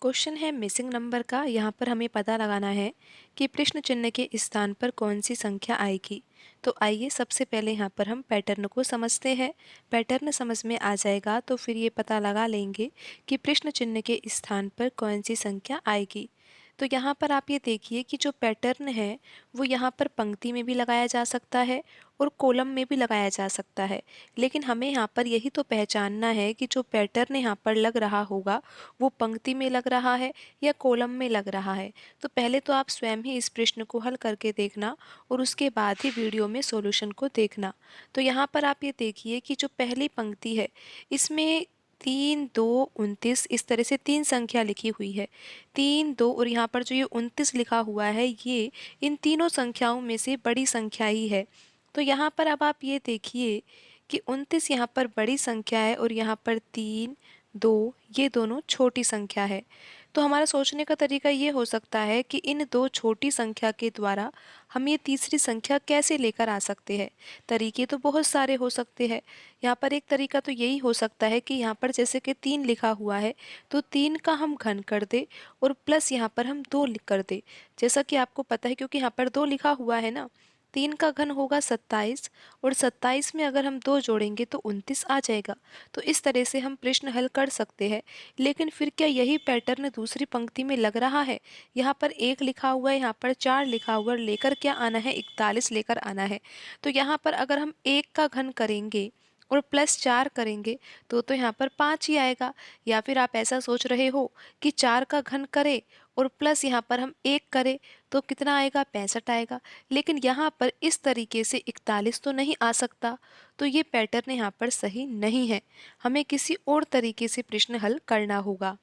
Question है missing number का। यहाँ पर हमें पता लगाना है कि प्रश्न चिन्ह के स्थान पर कौन सी संख्या आएगी। तो आइए सबसे पहले यहाँ पर हम पैटर्न को समझते हैं। पैटर्न समझ में आ जाएगा तो फिर ये पता लगा लेंगे कि प्रश्न चिन्ह के स्थान पर कौन सी संख्या आएगी। तो यहाँ पर आप ये देखिए कि जो पैटर्न है वो यहाँ पर पंक्ति में भी लगाया जा सकता है और कॉलम में भी लगाया जा सकता है। लेकिन हमें यहाँ पर यही तो पहचानना है कि जो पैटर्न यहाँ पर लग रहा होगा वो पंक्ति में लग रहा है या कॉलम में लग रहा है। तो पहले तो आप स्वयं ही इस प्रश्न को हल करके देखना और उसके बाद ही वीडियो में सॉल्यूशन को देखना। तो यहाँ पर आप ये देखिए कि जो पहली पंक्ति है इसमें 3, 2, 29 इस तरह से 3 संख्या लिखी हुई है। 3, 2 और यहाँ पर जो ये 29 लिखा हुआ है ये इन तीनों संख्याओं में से बड़ी संख्या ही है। तो यहाँ पर अब आप ये देखिए कि 29 यहाँ पर बड़ी संख्या है और यहाँ पर 3, 2 ये दोनों छोटी संख्या है। तो हमारा सोचने का तरीका ये हो सकता है कि इन दो छोटी संख्या के द्वारा हम ये तीसरी संख्या कैसे लेकर आ सकते हैं। तरीके तो बहुत सारे हो सकते हैं। यहाँ पर एक तरीका तो यही हो सकता है कि यहाँ पर जैसे कि 3 लिखा हुआ है तो 3 का हम घन कर दे और प्लस यहाँ पर हम 2 लिख कर दे। जैसा कि आपको पता है क्योंकि यहाँ पर 2 लिखा हुआ है ना, 3 का घन होगा 27 और 27 में अगर हम 2 जोड़ेंगे तो 29 आ जाएगा। तो इस तरह से हम प्रश्न हल कर सकते हैं। लेकिन फिर क्या यही पैटर्न दूसरी पंक्ति में लग रहा है? यहाँ पर 1 लिखा हुआ है, यहाँ पर 4 लिखा हुआ है, लेकर क्या आना है? 41 लेकर आना है। तो यहाँ पर अगर हम 1 का घन करेंगे और प्लस 4 करेंगे तो यहाँ पर 5 ही आएगा। या फिर आप ऐसा सोच रहे हो कि 4 का घन करें और प्लस यहाँ पर हम 1 करें तो कितना आएगा? 65 आएगा। लेकिन यहाँ पर इस तरीके से 41 तो नहीं आ सकता। तो ये पैटर्न यहाँ पर सही नहीं है। हमें किसी और तरीके से प्रश्न हल करना होगा।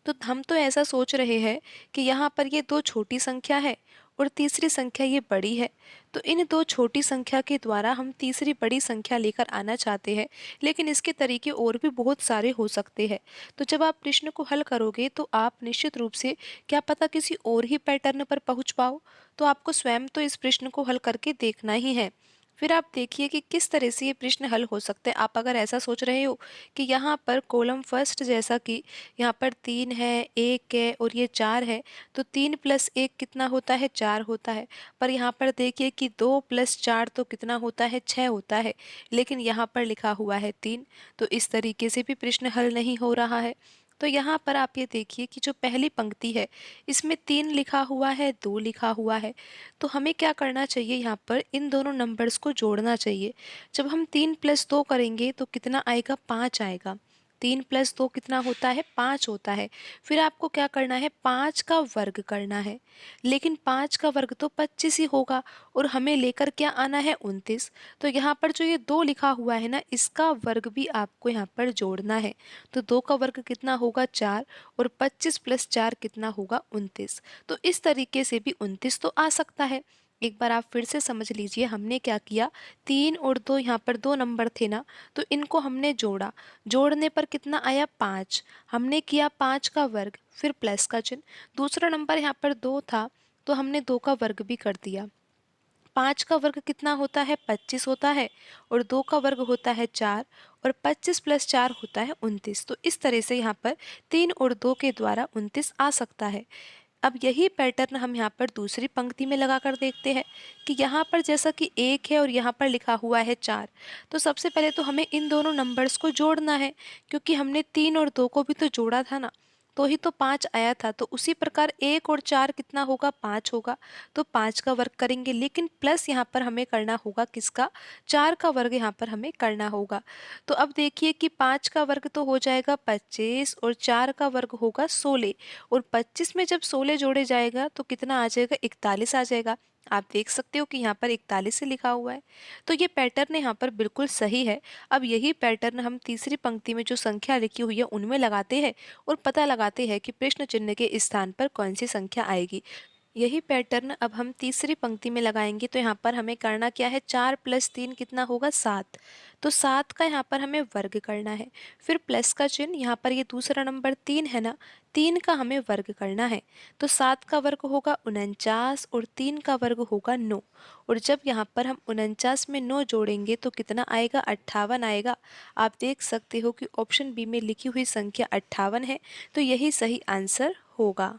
तो हम तो ऐसा सोच रहे हैं कि यहाँ पर ये दो छोटी संख्या है और तीसरी संख्या ये बड़ी है। तो इन दो छोटी संख्या के द्वारा हम तीसरी बड़ी संख्या लेकर आना चाहते हैं। लेकिन इसके तरीके और भी बहुत सारे हो सकते हैं। तो जब आप प्रश्न को हल करोगे तो आप निश्चित रूप से क्या पता किसी और ही पैटर्न पर पहुँच पाओ। तो आपको स्वयं तो इस प्रश्न को हल करके देखना ही है। फिर आप देखिए कि किस तरह से ये प्रश्न हल हो सकते हैं। आप अगर ऐसा सोच रहे हो कि यहाँ पर कॉलम फर्स्ट जैसा कि यहाँ पर 3 है, 1 है और ये 4 है, तो 3 + 1 कितना होता है? 4 होता है। पर यहाँ पर देखिए कि 2 + 4 तो कितना होता है? 6 होता है। लेकिन यहाँ पर लिखा हुआ है 3, तो इस तरीके से भी प्रश्न हल नहीं हो रहा है। तो यहाँ पर आप ये देखिए कि जो पहली पंक्ति है इसमें 3 लिखा हुआ है, 2 लिखा हुआ है। तो हमें क्या करना चाहिए? यहाँ पर इन दोनों नंबर्स को जोड़ना चाहिए। जब हम 3 + 2 करेंगे तो कितना आएगा? 5 आएगा। 3 + 2 कितना होता है? 5 होता है। फिर आपको क्या करना है? 5 का वर्ग करना है। लेकिन 5 का वर्ग तो 25 ही होगा और हमें लेकर क्या आना है? 29। तो यहाँ पर जो ये 2 लिखा हुआ है ना, इसका वर्ग भी आपको यहाँ पर जोड़ना है। तो 2 का वर्ग कितना होगा? 4 और 25 + 4 कितना होगा? 29। तो इस तरीके से भी 29 तो आ सकता है। एक बार आप फिर से समझ लीजिए हमने क्या किया। 3 और 2 यहाँ पर 2 नंबर थे ना, तो इनको हमने जोड़ा। जोड़ने पर कितना आया? 5। हमने किया 5 का वर्ग फिर प्लस का चिन्ह। दूसरा नंबर यहाँ पर 2 था तो हमने 2 का वर्ग भी कर दिया। 5 का वर्ग कितना होता है? 25 होता है और 2 का वर्ग होता है 4 और 25 + 4 होता है 29। तो इस तरह से यहाँ पर 3 और 2 के द्वारा 29 आ सकता है। अब यही पैटर्न हम यहाँ पर दूसरी पंक्ति में लगा कर देखते हैं कि यहाँ पर जैसा कि 1 है और यहाँ पर लिखा हुआ है 4। तो सबसे पहले तो हमें इन दोनों नंबर्स को जोड़ना है क्योंकि हमने 3 और 2 को भी तो जोड़ा था ना, तो ही तो 5 आया था। तो उसी प्रकार 1 और 4 कितना होगा? 5 होगा। तो 5 का वर्ग करेंगे लेकिन प्लस यहाँ पर हमें करना होगा किसका? 4 का वर्ग यहाँ पर हमें करना होगा। तो अब देखिए कि 5 का वर्ग तो हो जाएगा 25 और 4 का वर्ग होगा 16 और 25 में जब 16 जोड़े जाएगा तो कितना आ जाएगा? 41 आ जाएगा। आप देख सकते हो कि यहाँ पर 41 से लिखा हुआ है। तो ये पैटर्न यहाँ पर बिल्कुल सही है। अब यही पैटर्न हम तीसरी पंक्ति में जो संख्या लिखी हुई है उनमें लगाते हैं और पता लगाते हैं कि प्रश्न चिन्ह के स्थान पर कौन सी संख्या आएगी। यही पैटर्न अब हम तीसरी पंक्ति में लगाएंगे। तो यहाँ पर हमें करना क्या है, 4 + 3 कितना होगा, 7। तो 7 का यहाँ पर हमें वर्ग करना है। फिर प्लस का चिन्ह, यहाँ पर ये दूसरा नंबर 3 है ना, 3 का हमें वर्ग करना है। तो 7 का वर्ग होगा 49 और 3 का वर्ग होगा 9। और जब यहाँ पर हम 49 में 9 जोड़ेंगे तो कितना आएगा, 58 आएगा। आप देख सकते हो कि ऑप्शन बी में लिखी हुई संख्या 58 है। तो यही सही आंसर होगा।